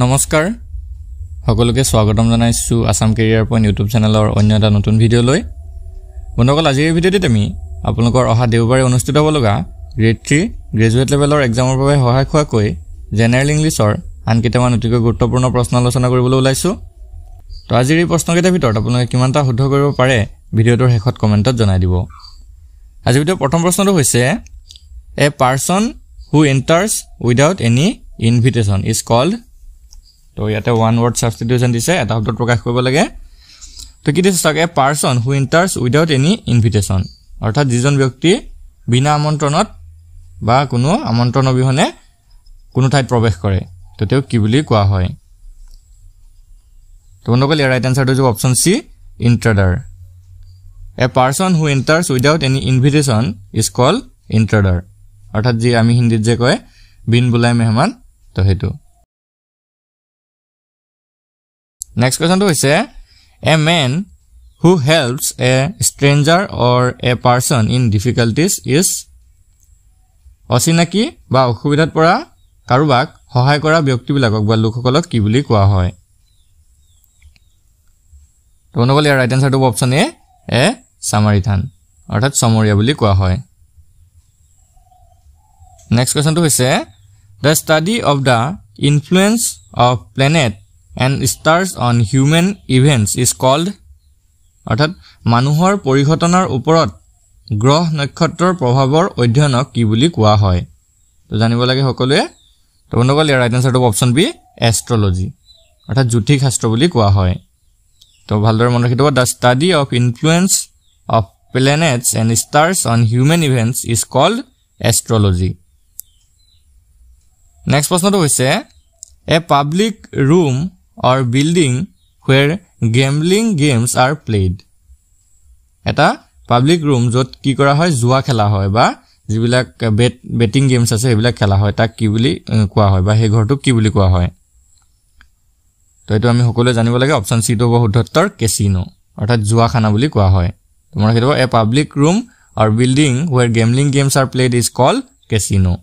নমস্কাৰ সকলোকে স্বাগতম জনাইছো আসাম কেৰিয়াৰ পইণ্ট ইউটিউব চেনেলৰ অন্য এটা নতুন ভিডিঅ' লৈ বন্ধুসকল আজিৰ ভিডিঅ'টিত আমি আপোনালোকৰ অহা দেওবাৰে অনুষ্ঠিত হ'ব লগা গ্ৰেড 3 গ্ৰেজুৱেট লেভেলৰ এক্সামৰ বাবে সহায় হোৱাকৈ জেনেৰেল ইংলিছৰ আন কেইটামান অতিকৈ গুৰুত্বপূৰ্ণ প্ৰশ্ন আলোচনা কৰিবলৈ ওলাইছো তো আজিৰ এই প্ৰশ্নকেইটাৰ ভিতৰত আপোনালোকে কিমানটা শুদ্ধ কৰিব পাৰে ভিডিঅ'টোৰ শেষত কমেণ্টত জনাই দিব আজি ভিডিঅ'ৰ প্ৰথম প্ৰশ্নটো হৈছে a person who enters without any invitation is called তো ইয়াতে ওয়ান ওয়াৰ্ড সাবস্টিটিউশন দিছে এটা শব্দত প্ৰকাশ কৰিব লাগে তো কি দিছে এ person who enters without any invitation অৰ্থাৎ যিজন ব্যক্তি বিনা আমন্ত্ৰণত বা কোনো আমন্ত্ৰণ অবিহনে কোনো ঠাইত প্ৰৱেশ কৰে তো তেওঁ কি বুলি কোৱা হয় তো বন্ধুসকল ইয়াৰ ৰাইট আনসাৰটো হ'ব option C intruder a person who enters without any invitation is called intruder অৰ্থাৎ যি আমি হিন্দীত যে কয় বিন বুলাই মেহমান তো হেতু Next question to is a man who helps a stranger or a person in difficulties is অচিনাকি বা অসুবিধাত পৰা কাৰোবাক সহায় কৰা ব্যক্তিবিলাকক বা লোকসকলক কি বুলি কোৱা হয় তো বন্ধুসকল ইয়াৰ ৰাইট আনসাৰটো অপচন এ সামাৰিথান অৰ্থাৎ সমৰীয়া বুলি কোৱা হয় নেক্সট কোৱেশ্চনটো হৈছে the study of the influence of planet and stars on human events is called অৰ্থাৎ মানুহৰ পৰিঘটনাৰ ওপৰত গ্ৰহ নক্ষত্ৰৰ প্ৰভাৱৰ অধ্যয়নক কি বুলি কোৱা হয় তো জানিব লাগে সকলোৱে তো বন্ধুসকল ইয়াৰ ৰাইট আনসাৰটো অপচন বি এষ্ট্ৰলজি অৰ্থাৎ জ্যোতিষ শাস্ত্ৰ বুলি কোৱা হয় তো ভালদৰে মনত ৰাখিব the study of influence of planets and stars on human events is called astrology next প্ৰশ্নটো হৈছে a public room or building where gambling games are played এটা পাবলিক রুম যত কি কৰা হয় জুয়া খেলা হয় বা যিবিলাক বেটিং গেমস আছে সেইবিলাক খেলা হয় তাক কি বুলি কোৱা হয় বা সেই ঘৰটো কি বুলি কোৱা হয় তো এটো আমি সকলোৱে জানিব লাগে অপচন সি টো বহুত উত্তৰ কেসিনো অৰ্থাৎ জুয়াখানা বুলি কোৱা হয় তোমৰা কিবা a public room or building where gambling games are played is called casino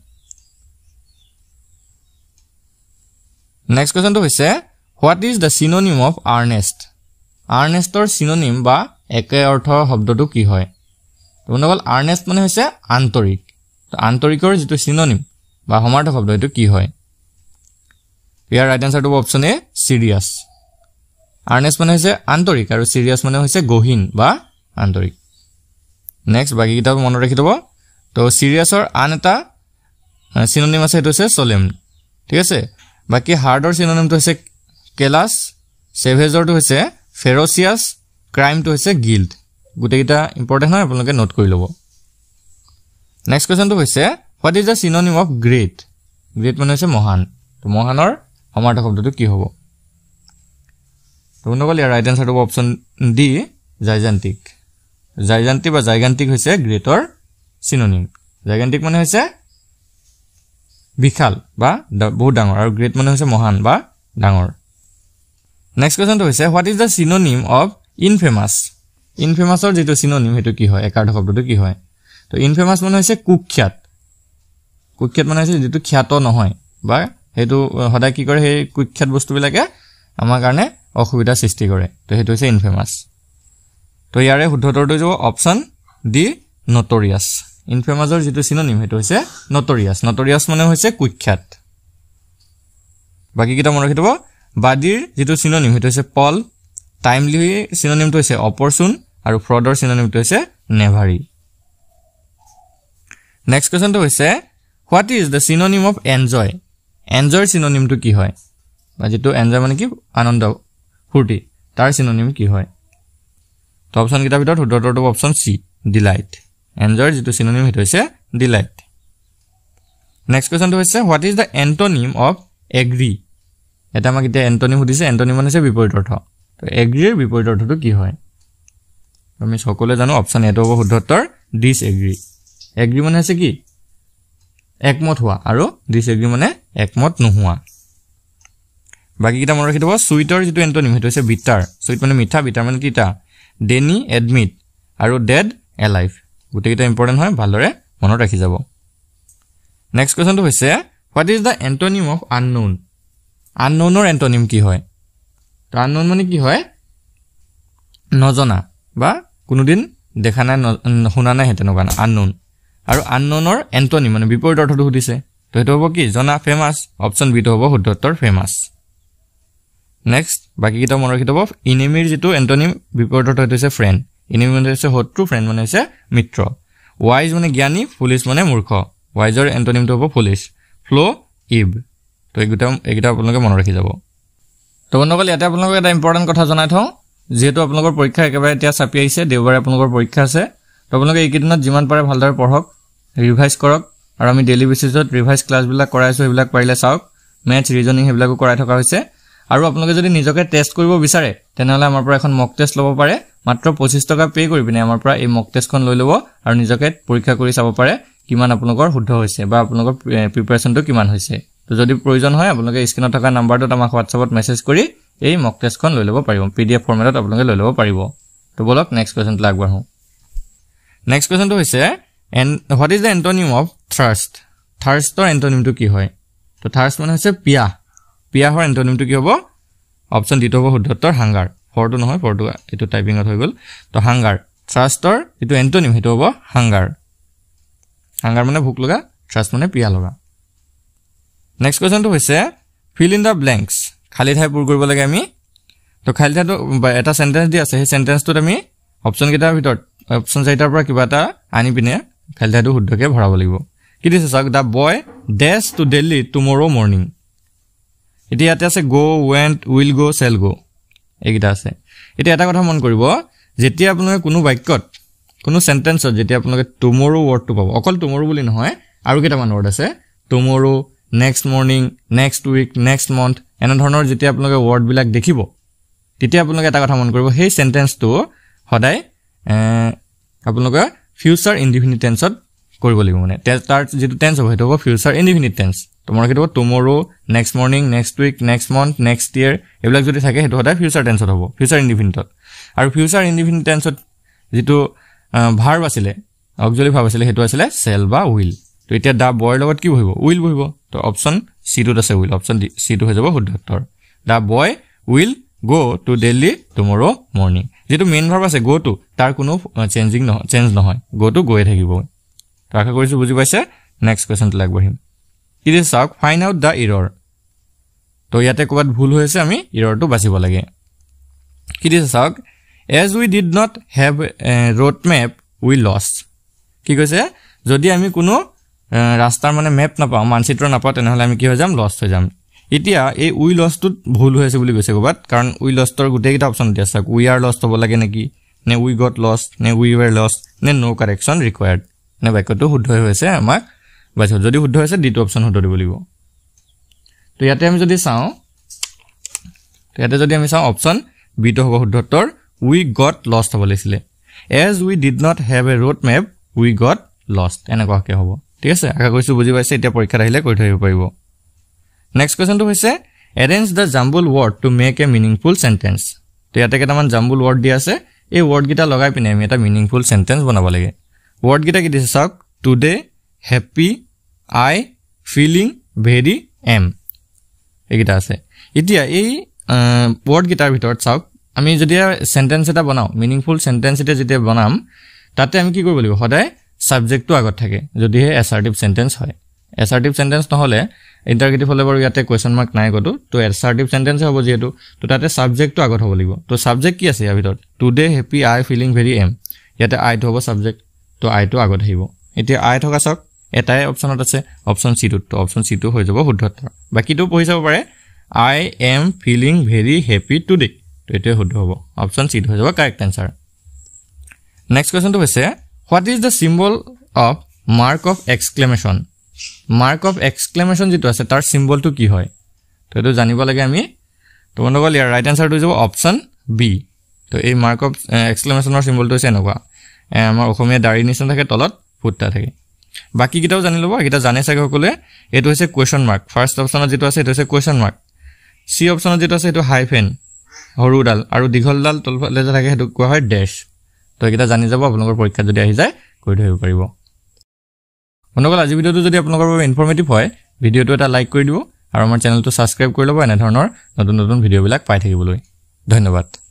next question to হৈছে What is the synonym of earnest? Earnest or synonym বা একে অৰ্থৰ শব্দটো কি হয়? বন্ধুসকল earnest মানে হৈছে আন্তৰিক। তো আন্তৰিকৰ যেটো synonym বা সমাৰ্থক শব্দ এটো কি হয়? ইয়াৰ ৰাইট আনসাৰটো অপচন এ serious। earnest মানে হৈছে আন্তৰিক আৰু serious মানে হৈছে গহীন বা আন্তৰিক। নেক্সট বাকি কিতাপ মনত ৰাখি থব। তো serious-ৰ আন এটা synonym আছে এটো হৈছে solemn। ঠিক আছে? বাকি hard-ৰ synonym-টো হৈছে কেলাস সেভেজৰটো হৈছে ফেৰোচিয়াস ক্ৰাইমটো হৈছে গিল্ট গুটেইটা ইম্পৰ্টেন্ট হয় আপোনালোকে নোট কৰি লব নেক্সট কোৱেশ্চনটো হৈছে what is the synonym of great great মানে হৈছে মহান তো মহানৰ সমাৰ্থক শব্দটো কি হ'ব তো বন্ধুসকল ইয়াৰ ৰাইট আনসাৰটো অপচন ডি জাইজান্টিক জাইজান্টিক বা জাইগান্টিক হৈছে গ্ৰেটৰ সিনোনিম জাইগান্টিক মানে হৈছে বিশাল বা বহুত ডাঙৰ আৰু গ্ৰেট মানে হৈছে মহান বা ডাঙৰ Next question to হৈছে what is the synonym of infamous infamous or যেটো synonym হেতু কি হয় একাৰ্থ শব্দটো কি হয় তো infamous মানে হৈছে কুখ্যাত কুখ্যাত মানে হৈছে যেটো খ্যাত নহয় বা হেতু সদায় কি কৰে সেই কুখ্যাত বস্তুবিলাকে আমাৰ কাৰণে অসুবিধা সৃষ্টি কৰে তো হেতু হৈছে infamous তো ইয়াৰে শুদ্ধ উত্তৰটো হ'ব option D notorious infamous or যেটো synonym হেতু হৈছে notorious notorious মানে হৈছে কুখ্যাত বাকি কিটা মনত ৰাখিব বাদিৰ যেটো সিনোনিম হেতু হৈছে পল টাইমলি সিনোনিমটো হৈছে অপৰচুন আৰু ফ্ৰডৰ সিনোনিমটো হৈছে নেভাৰি নেক্সট কোৱেশ্চনটো হৈছে what is the synonym of enjoy এনজয়ৰ সিনোনিমটো কি হয় বা যেটো এনজয় মানে কি আনন্দ ফূৰ্তি তাৰ সিনোনিম কি হয় তো অপচন কিটা ভিতৰত শুদ্ধ উত্তৰটো অপচন সি ডিলাইট এনজয়ৰ যেটো সিনোনিম হেতু হৈছে ডিলাইট নেক্সট কোৱেশ্চনটো হৈছে what is the antonym of agri এটা আমাক এতিয়া এন্টোনিম সুধিছে এন্টোনিম মানে হৈছে বিপৰীত অৰ্থ তো এগ্ৰিৰ বিপৰীত অৰ্থটো কি হয় আমি সকলোৱে জানো অপচন এটো হ'ব শুদ্ধ উত্তৰ ডিসএগ্ৰি এগ্ৰি মানে আছে কি একমত হোৱা আৰু ডিসএগ্ৰি মানে একমত নোহোৱা বাকি কিটা মনত ৰাখি থব সুইটৰ যেটো এন্টোনিম হেতু হৈছে বিটাৰ সুইট মানে মিঠা বিটাৰ মানে কিটা ডেনি এডমিট আৰু ডেড এলাইভ গুটেইটা ইম্পৰ্টেন্ট হয় ভালদৰে মনত ৰাখি যাব নেক্সট কোৱেশ্চনটো হৈছে what is the antonym of unknown আননোনৰ এন্টোনিম কি হয় তো আননোন মানে কি হয় নজনা বা কোনোদিন দেখা নাই শুনা নাই হেতেনকা আননোন আৰু আননোনৰ এন্টোনিম মানে বিপৰীত অৰ্থটো সুধিছে তো হেতু হ'ব কি জনা ফেমাস অপচন বি টো হ'ব শুদ্ধ উত্তৰ ফেমাস নেক্সট বাকি কিটা মনৰ কিতাব ইনেমিৰ যেটো এন্টোনিম বিপৰীত অৰ্থ হৈছে ফ্ৰেন্ড ইনেমি মানে হৈছে শত্ৰু ফ্ৰেন্ড মানে হৈছে মিত্ৰ ওয়াইজ মানে জ্ঞানী ফুলিশ মানে মূৰ্খ ওয়াইজৰ এন্টোনিমটো হ'ব ফুলিশ ফ্লো ইব তো এইগিটা আপোনালোকে মনত ৰাখি যাব তো বন্ধুসকল ইয়াতে আপোনালোকক এটা ইম্পৰ্টেন্ট কথা জনাই থওঁ যেহেতু আপোনালোকৰ পৰীক্ষা একেবাৰে এতিয়া চাপি আহিছে দেওবাৰে আপোনালোকৰ পৰীক্ষা আছে তো আপোনালোকে এইকেইদিনত যিমান পাৰে ভালদৰে পঢ়ক ৰিভাইজ কৰক আৰু আমি ডেইলি বেচিছত ৰিভাইজ ক্লাছবিলাক কৰাইছো এইবিলাক পাৰিলে চাওক মেথছ ৰিজনিং সেইবিলাকো কৰাই থকা হৈছে আৰু আপোনালোকে যদি নিজকে টেষ্ট কৰিব বিচাৰে তেনেহলে আমাৰ পৰা এখন মক টেষ্ট ল'ব পাৰে মাত্ৰ 25 টকা পে কৰি পিনে আমাৰ পৰা এই মক টেষ্টখন লৈ ল'ব আৰু নিজকে পৰীক্ষা কৰি চাব পাৰে কিমান আপোনালোকৰ শুদ্ধ হৈছে বা আপোনালোকৰ প্ৰিপাৰেচনটো কিমান হৈছে তো যদি প্ৰয়োজন হয় আপোনালোকে স্ক্ৰিনত থকা নাম্বাৰটোত আমাক হোৱাটছআপত মেছেজ কৰি এই মক টেষ্টখন লৈ ল'ব পাৰিব পিডিএফ ফৰ্মেটত আপোনালোকে লৈ ল'ব পাৰিব তো বলক নেক্সট কোৱেশ্চনটো আগবাঢ়ো নেক্সট কোৱেশ্চনটো হৈছে what is the antonym of thirst থাৰ্ষ্টৰ এন্টোনিমটো কি হয় তো থাৰ্ষ্ট মানে হৈছে পিয়াহৰ এন্টোনিমটো কি হ'ব অপচন ডি টো হ'ব শুদ্ধ উত্তৰ হাংগাৰ ফৰটো নহয় ফৰটো এটো টাইপিংত হৈ গ'ল তো হাংগাৰ থাৰ্ষ্টৰ এটো এন্টোনিম হেতু হ'ব হাংগাৰ হাংগাৰ মানে ভোক লগা থাৰ্ষ্ট মানে পিয়া লগা নেক্সট কোৱেশ্চনটো হৈছে ফিল ইন দা ব্ল্যাঙ্কস খালি ঠাই পূৰ কৰিব লাগে আমি তো খালি ঠাইটো এটা সেন্টেন্স দি আছে সেই সেন্টেন্সটোত আমি অপচন কেইটাৰ ভিতৰত অপচন চাৰিটাৰ পৰা কিবা এটা আনি পিনে খালি ঠাইটো শুদ্ধকৈ ভৰাব লাগিব কি দিছে চাওক দা বয় ডেছ টু দিল্লী টুমৰো মৰ্নিং এতিয়া ইয়াতে আছে গো ৱেন্ট উইল গো চেল গো এইকেইটা আছে এতিয়া এটা কথা মন কৰিব যেতিয়া আপোনালোকে কোনো বাক্যত কোনো সেন্টেন্সত যেতিয়া আপোনালোকে টুমৰো ৱৰ্ডটো পাব অকল টুমৰো বুলি নহয় আৰু কেইটামান ৱৰ্ড আছে tomorrow next morning next week next month এনে ধৰণৰ যেতিয়া আপোনালোকে ৱৰ্ড বিলাক দেখিব তেতিয়া আপোনালোকে এটা কথা মন কৰিব সেই সেন্টেন্সটো সদায় আপোনালোকে ফিউচাৰ ইনডিফিনিট টেন্সত কৰিব লাগিব মানে তাৰ যেটো টেন্স হ'ব হেতু হ'ব ফিউচাৰ ইনডিফিনিট টেন্স তোমাৰ কিটো tomorrow next morning next week next month next year এইবিলাক যদি থাকে হেতু সদায় ফিউচাৰ টেন্সত হ'ব ফিউচাৰ ইনডিফিনিটত আৰু ফিউচাৰ ইনডিফিনিট টেন্সত যেটো ভাৰ্ব আছিলে অক্সিলাৰি ভাৰ্ব আছিলে হেতু আছিলে সেল বা উইল তো এতিয়া দা বয়ৰ লগত কি বহিব উইল বহিব তো অপচন সি টোত আছে উইল অপচন সি টো হৈ যাব শুদ্ধ উত্তৰ the boy will go to Delhi tomorrow morning যেটো মেইন ভাৰ্ব আছে গো টু তাৰ কোনো চেঞ্জ নহয় গো টু গৈয়ে থাকিব তো আশা কৰিছো বুজি পাইছে নেক্সট কোৱেশ্চনটো আগবাঢ়িম কি দিছে চাওক ফাইন্ড আউট দা এৰৰ তো ইয়াতে ক'বাত ভুল হৈছে আমি এৰৰটো বাছিব লাগে কি দিছে চাওক as we did not have road map we lost কি কৈছে যদি আমি কোনো ৰাস্তাৰ মানে মেপ নাপাওঁ মানচিত্ৰ নাপাওঁ তেনেহলে আমি কি হৈ যাম লষ্ট হৈ যাম এতিয়া এই উই লষ্টটোত ভুল হৈছে বুলি কৈছে ক'বাত কাৰণ উই লষ্টৰ গোটেইটা অপচন দিয়া আছে উই আৰ লষ্ট হ'ব লাগে নেকি নে উই গট লষ্ট নে উই ওয়াৰ লষ্ট নে নো কাৰেকচন ৰিকোয়াৰ্ড নে বাক্যটো শুদ্ধ হৈছে আমাক বাছি যদি শুদ্ধ হৈছে ডিটো অপচন শুদ্ধ দিব লাগিব তো ইয়াতে আমি যদি চাওঁ অপচন বি টো হ'ব শুদ্ধ উত্তৰ উই গট লষ্ট হ'ব লাগিছিলে as we did not have a road map we got lost এনেকুৱাকে হ'ব ঠিক আছে আশা কৰিছো বুজি পাইছে এতিয়া পৰীক্ষাত আহিলে কৰি থৈ পাৰিব নেক্সট কোৱেশ্চনটো হৈছে arrange the jumble word to make a meaningful sentence তো ইয়াতে কেইটামান জাম্বল ৱৰ্ড দিয়া আছে এই ৱৰ্ড গিটা লগাই পিনে আমি এটা মিনিংফুল সেন্টেন্স বনাব লাগে ৱৰ্ড গিটা কি দিছে চাওক টুডে হ্যাপি আই ফিলিং ভেৰি এম এইগিটা আছে এতিয়া এই ৱৰ্ড গিটাৰ ভিতৰত চাওক আমি যদি সেন্টেন্স এটা বনাও মিনিংফুল সেন্টেন্স এটা যেতিয়া বনাম তাতে আমি কি কৰিব লাগিব সদায় সাবজেক্টটো আগত থাকে যদি হে অ্যাসাৰ্টিভ সেন্টেন্স হয় অ্যাসাৰ্টিভ সেন্টেন্স নহলে ইন্টাৰগেটিভ হলে বাৰু ইয়াতে কোৱেশ্চন মাৰ্ক নাই গটো তো অ্যাসাৰ্টিভ সেন্টেন্স হ'ব যেহেতু তো তাতে সাবজেক্টটো আগত হ'ব লাগিব তো সাবজেক্ট কি আছে ইয়াৰ ভিতৰত টুডে হ্যাপি আই ফিলিং ভেৰি এম ইয়াতে আই টো হ'ব সাবজেক্ট তো আই টো আগত আহিব এতিয়া আই থকা চাওক এটাই অপচনত আছে অপচন সি টো তো অপচন সি টো হৈ যাব শুদ্ধ উত্তৰ বাকিটো পঢ়ি চাব পাৰে I am feeling very happy today তো এটো শুদ্ধ হ'ব অপচন সি টো হৈ যাব কাৰেক্ট আনসাৰ নেক্সট কোৱেশ্চনটো হৈছে what is the symbol off mark of exclamation mark of exclamation যেটো আছে তাৰ সিম্বলটো কি হয় তো এটো জানিব লাগে আমি তো বন্ধুসকল ইয়াৰ ৰাইট আনসাৰটো হৈ যাব অপচন বি তো এই মাৰ্ক অফ এক্সক্লেমেশনৰ সিম্বলটো হৈছে এনেকুৱা আমাৰ অসমীয়া দাৰি নিচিনা থাকে তলত ফুটটা থাকে বাকি কিটাও জানি লব এটা জানে চাগে সকলে এটো হৈছে কোৱেশ্চন মাৰ্ক ফাৰ্স্ট অপচনত যেটো আছে এটো হৈছে কোৱেশ্চন মাৰ্ক সি অপচনত যেটো আছে এটো হাইফেন হৰুডাল আৰু দীঘলডাল তলফালে যে থাকে হেতু কোৱা হয় ড্যাশ তো এটা জানি যাব আপোনালোকৰ পৰীক্ষা যদি আহি যায় কৰি থৈ পাৰিব বন্ধুসকল আজি ভিডিওটো যদি আপোনালোকৰ বাবে ইনফৰমেটিভ হয় ভিডিওটো এটা লাইক কৰি দিব আৰু আমাৰ চেনেলটো সাবস্ক্ৰাইব কৰি ল'ব এনে ধৰণৰ নতুন নতুন ভিডিঅ'বিলাক পাই থাকিবলৈ ধন্যবাদ